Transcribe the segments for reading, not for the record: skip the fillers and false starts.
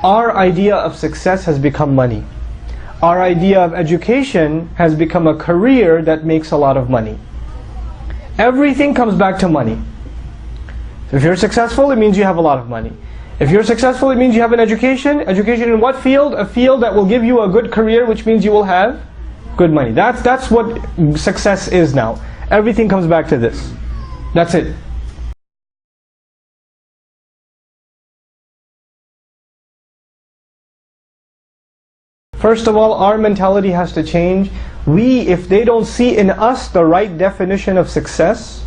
our idea of success has become money. Our idea of education has become a career that makes a lot of money. Everything comes back to money. So if you're successful, it means you have a lot of money. If you're successful, it means you have an education. Education in what field? A field that will give you a good career, which means you will have good money. That's what success is now. Everything comes back to this. That's it. First of all, our mentality has to change. If they don't see in us the right definition of success,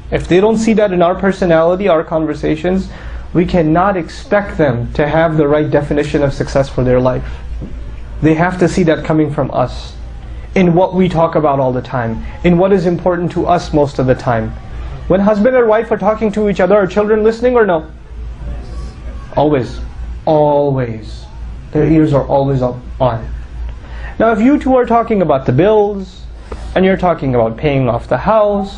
if they don't see that in our personality, our conversations, we cannot expect them to have the right definition of success for their life. They have to see that coming from us, in what we talk about all the time, in what is important to us most of the time. When husband and wife are talking to each other, are children listening or no? Always. Always. Their ears are always on. Now if you two are talking about the bills, and you're talking about paying off the house,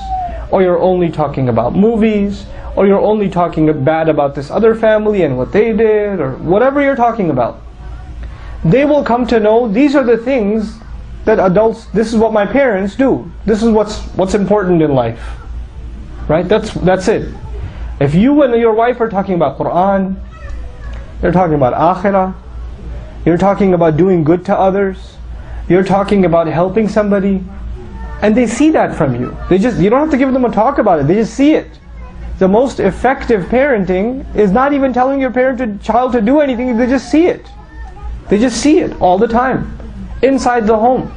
or you're only talking about movies, or you're only talking bad about this other family and what they did, or whatever you're talking about, they will come to know these are the things that adults, this is what my parents do. This is what's important in life. Right? That's it. If you and your wife are talking about Quran, you're talking about Akhirah, you're talking about doing good to others, you're talking about helping somebody, and they see that from you. You don't have to give them a talk about it, they just see it. The most effective parenting is not even telling your child to do anything, they just see it. They just see it all the time, inside the home.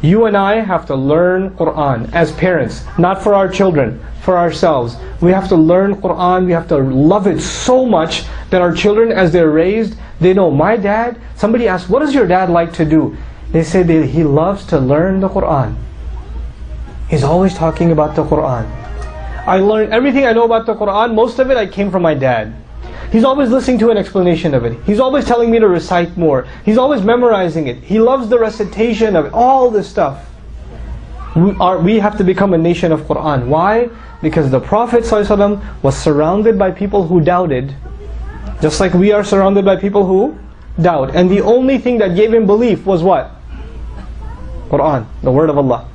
You and I have to learn Quran as parents, not for our children, for ourselves. We have to learn Quran, we have to love it so much that our children, as they're raised, they know, my dad, somebody asks, what does your dad like to do? They say that he loves to learn the Quran. He's always talking about the Quran. I learned everything I know about the Quran, most of it I came from my dad. He's always listening to an explanation of it. He's always telling me to recite more. He's always memorizing it. He loves the recitation of it, all this stuff. We have to become a nation of Quran. Why? Because the Prophet ﷺ was surrounded by people who doubted, just like we are surrounded by people who doubt. And the only thing that gave him belief was what? Quran, the word of Allah.